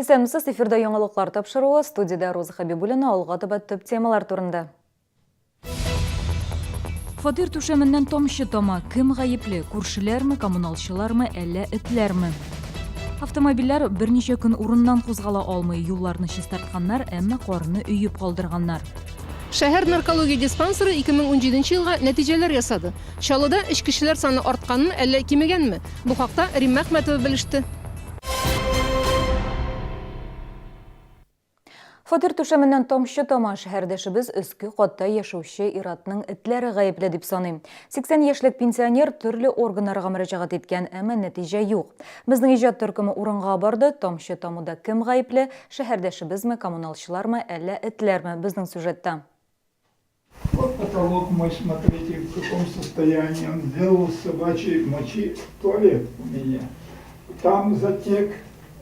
Исәнмесез, эфирда яңалыклар тапшыруы, студияда Роза Хабибуллина, алга таба төп темалар турында. Фатир түшәменнән тамчы тама, кем гаепле, күршеләрме, коммуналчылармы, әллә этләрме? Автомобильләр берничә көн урыннан кузгала алмый, юлларны чистартканнар, әмма карны өйеп калдырганнар. Шәһәр наркология диспансеры 2017 елга нәтиҗәләр ясады. Чаллыда эш кешеләр саны артканмы, әллә кимегәнме? Бу хакта Римма Әхмәтова белеште. Фатир түшәменнән тамчы тама, шәһәрдәшебез өске катта яшәүче иратның этләре гаепле дип саный. 80 яшьлек пенсионер төрле органнарга мөрәҗәгать иткән, әмма нәтиҗә юк. Безнең иҗат төркеме урынга барды, тамчы тамуда кем гаепле, шәһәрдәшебезме, коммуналчылармы, әллә этләрме? Безнең сюжетта. Вот потолок мой, смотрите, в каком состоянии. Он сделал собачьей мочи туалет у меня. Там затек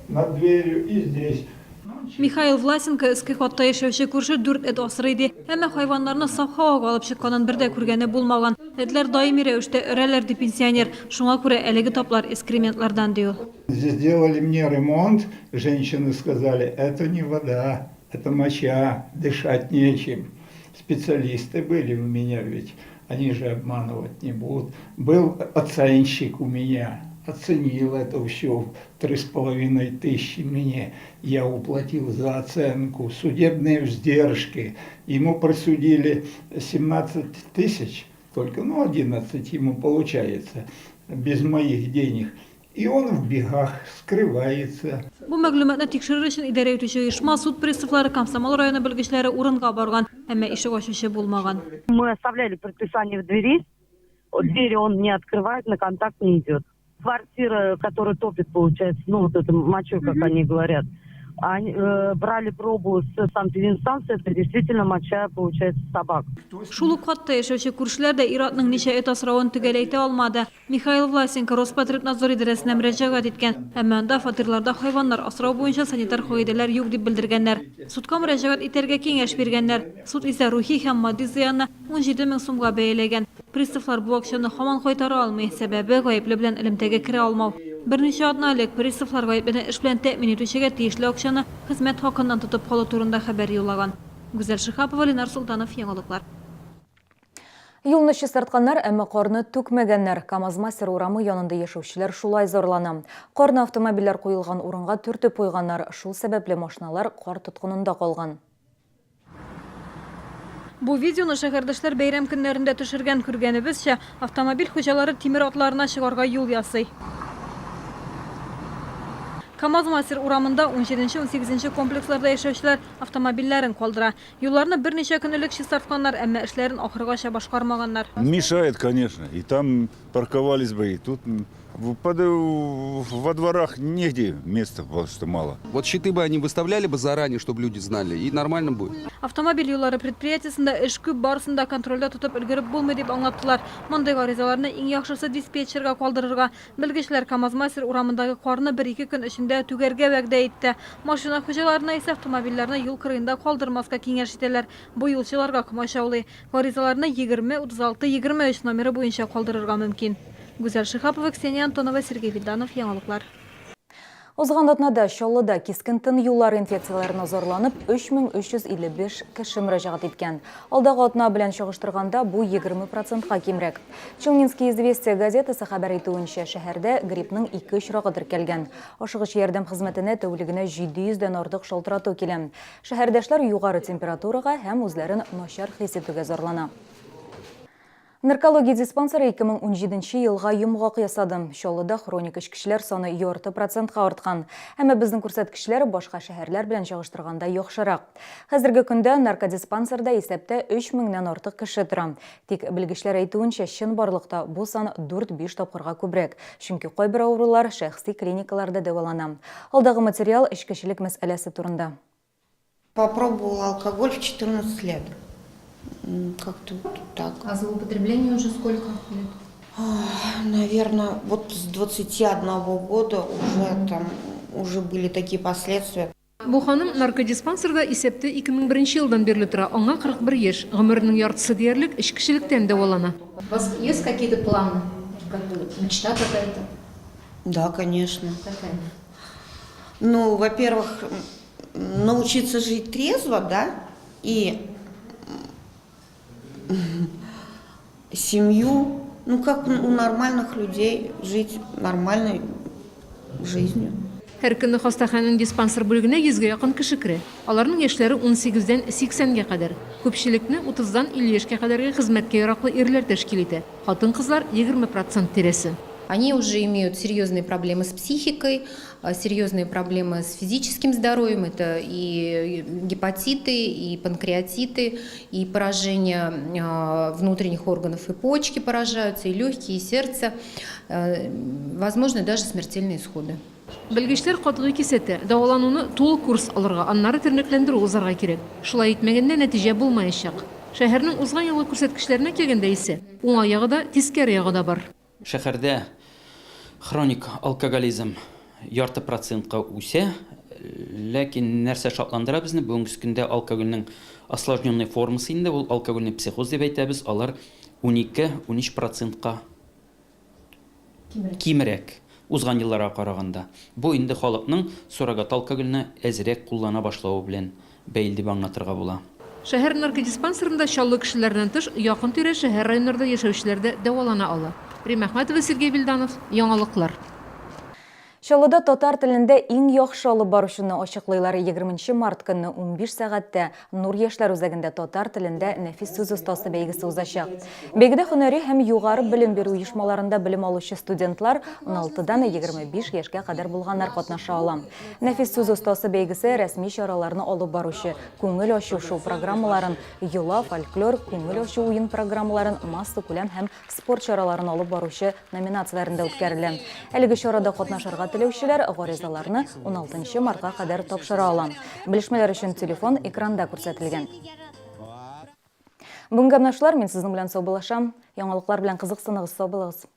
над дверью и здесь. Михаил Власенко эске катта яшәүче күрше 4 эт асрый иде. Әмма хайваннарны саф һавага алып чыкканын бердә күргәне булмаган. Этләр даими рәвештә өрәләр ди пенсионер. Шуңа күрә әлеге таплар экскрементлардан ди ул. Здесь делали мне ремонт. Женщины сказали, это не вода, это моча, дышать нечем. Специалисты были у меня ведь, они же обманывать не будут. Был оценщик у меня. Оценил это все, 3500 мне. Я уплатил за оценку, судебные вздержки. Ему присудили 17 тысяч, только 11 ему получается, без моих денег. И он в бегах скрывается. Бу мәгълүматны тикшерер өчен идарә итүче оешма суд приставлары Комсомол районы белгечләре урынга барган, әмма ишек ачучы булмаган. Мы оставляли предписание в двери, двери он не открывает, на контакт не идет. Квартира, которая топит, получается, ну вот это мочой, как они говорят, они брали пробу с санэпидстанции, это действительно моча, получается, собак. Шул ук хатта яшәүче күршеләр дә иратның ничә эт асравын төгәләйтә алмады. Михаил Власенко Роспотребнадзор идарәсенә мөрәҗәгать иткән, әмма анда фатирларда хайваннар асрау буенча санитар кагыйдәләр юк дип белдергәннәр. Судка мөрәҗәгать итәргә киңәш биргәннәр. Суд исә рухи һәм матди зыянны 17 мең сумга бәяләгән. Приставлар бу акчаны һаман кайтара алмый, сәбәбе гаепле белән элемтәгә керә алмау. Берничә атна элек приставлар гаеплене эш белән тәэмин итүчегә тиешле акчаны хезмәт хакыннан тотып калу турында хәбәр юллаган. Гүзәл Шихапова, Ленар Султанов, яңалыклар. Юлны чистартканнар, әмма карны түкмәгәннәр. КамАЗ-Мастер урамы янында яшәүчеләр шулай зарлана. Карны автомобильләр куелган урынга төртеп куйганнар, шул сәбәпле машиналар кар тоткынында калган. Бу видеоны шәһәрдәшләр бәйрәм көннәрендә төшергән, күргәнебезчә, автомобиль хуҗалары тимер атларына чыгарга юл ясый. КамАЗ-Мастер урамында 17-18 комплексларда яшәүчеләр автомобильләрен калдыра. Юлларны берничә көн элек чистартканнар, әмма эшләрен ахыргача башкармаганнар. Мешает, конечно. И там парковались бы, и тут во дворах негде места, потому что мало. Вот щиты бы они выставляли бы заранее, чтобы люди знали, и нормально будет. Автомобиль юллары предприятиесендә эш күп, барысында контрольдә тотып өлгереп булмый дип аңлаттылар. Мондый гаризаларны иң яхшысы диспетчерга калдырырга. Белгечләр КамАЗ-Мастер урамындагы карны 1-2 көн эчендә түгәргә вәгъдә итте. Машина хуҗаларына исә автомобильләрне юл кырыенда калдырмаска киңәш итәләр. Бу юлчыларга комачаулый. Гаризаларны 20, 36, 23 номеры буенча калдырырга мөмкин. Гүзәл Шихапова, Ксения Антонова, Сергей Вильданов, яңалыклар. Узган атнада Чаллыда кискен тын юллар инфекцияларына зарланып 3355 кеше мөрәҗәгать иткән. Алдагы атна белән чагыштырганда бу 20%-ка кимрәк. Челнинский известия газетасы хәбәр итүенчә, шәһәрдә гриппның 2 очрагы теркәлгән. Ашыгыч ярдәм хезмәтенә тәүлегенә 700-дән артык шалтырату килә. Шәһәрдәшләр югары температурага һәм үзләрен начар хис итүгә зарлана. Наркология диспансеры 2017 елга йомгак ясады. Чаллыда хроник эшкичләр саны 2%-ка арткан. Әмма безнең күрсәткечләр башка шәһәрләр белән чагыштырганда яхшырак. Хәзерге көндә наркодиспансерда исәптә 3000-нән артык кеше тора. Тик белгечләр әйтүенчә, чын барлыкта бу сан 4-5 тапкырга күбрәк. Чөнки кайбер авырулар шәхси клиникаларда дәвалана. Алдагы материал эшкечелек мәсьәләсе турында. Попробовал алкоголь в 14 лет. Как-то так. А злоупотребление уже сколько лет? Наверное, вот с 21 года уже были такие последствия. Бу ханым наркодиспансерда исәптә 2001 елдан бирле тора. Аңа 41 яшь, гомеренең яртысы диярлек эш кешелектән дәвалана. У вас есть какие-то планы? Как бы мечта какая-то? Да, конечно. Какая? Ну, во-первых, научиться жить трезво, да, и семью, ну, как у нормальных людей жить нормальной жизнью. Her künni hastahananing dispanser bölügüne 100-ge yakın kişi kire. Alarning yaşları 18'den 80'ge kadar. Köpçilikni 30'dan 50'ge kadarga hizmetke yaraklı erler teşkil ete. Hатын kızlar 20% teresi. Они уже имеют серьезные проблемы с психикой, серьезные проблемы с физическим здоровьем. Это и гепатиты, и панкреатиты, и поражение внутренних органов, и почки поражаются, и легкие, и сердце. Возможны даже смертельные исходы. Белгечләр катгый кисәтә, дәвалануны тулы курс алырга, аннары тернекләндерү узарга кирәк. Шулай итмәгәндә нәтиҗә булмаячак. Шәһәрнең узган елгы күрсәткечләренә килгәндә исә, уңай ягы да, тискәре ягы да бар. Шәһәрдә хроник алкоголизм 0,5%-ка үсә, ләкин нәрсә шатландыра безне, бүгенге көндә алкогольнең осложненный формасы инде, ул алкогольный психоз дип әйтәбез, алар 12-13%-ка кимерәк. Узган елларга караганда. Бу инде халыкның суррогат алкогольне әзрәк куллана башлавы белән бәйле дип аңлатырга була. Шәһәр наркодиспансерында чаллы кешеләрдән тыш, якын тирә шәһәр районнарда яшәүчеләр дә дәвалана ала. Рим Әхмәтова, Сергей Билданов, Яңалыклар. Чаллыда татар телендә иң яхшы алып баручыны ачыклыйлар. 20 март көнне 15 сәгатьтә Нур яшьләр үзәгендә татар телендә нәфис сүз остасы бәйгесе узачак. Бәйгедә һөнәри һәм югары белем бирү оешмаларында белем алучы студентлар 16-дан 25 яшькә кадәр булганнар катнаша ала. Нәфис сүз остасы бәйгесе рәсми чараларны алып баручы, күңел ачу шоу программаларын, юла, фольклор, күңел ачу уен программаларын, масса күләм һәм спорт чараларын алып баручы номинацияләрендә үткәрелә. Әлеге чарада катнашырга теләүчеләр гаризаларны 16 мартка кадәр тапшыра ала. Белешмәләр өчен телефон экранда күрсәтелгән. Бүгенге гамнашлар, мин сезнең белән саубулашам. Яңалыклар белән кызыксыныгыз, сау булыгыз.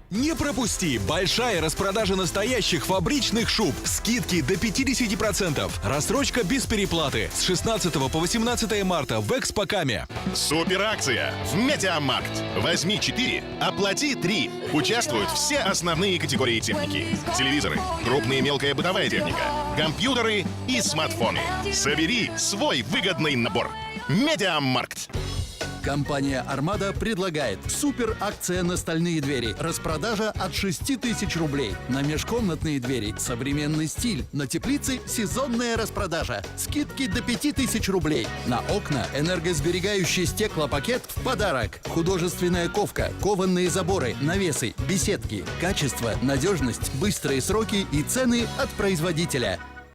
Не пропусти! Большая распродажа настоящих фабричных шуб. Скидки до 50%. Рассрочка без переплаты. С 16 по 18 марта в Экспокаме. Суперакция в Медиамаркт. Возьми 4, оплати 3. Участвуют все основные категории техники. Телевизоры, крупная и мелкая бытовая техника, компьютеры и смартфоны. Собери свой выгодный набор. Медиамаркт. Компания «Армада» предлагает суперакция на стальные двери. Распродажа от 6000 рублей. На межкомнатные двери современный стиль. На теплицы сезонная распродажа. Скидки до 5000 рублей. На окна энергосберегающий стеклопакет в подарок. Художественная ковка, кованные заборы, навесы, беседки. Качество, надежность, быстрые сроки и цены от производителя.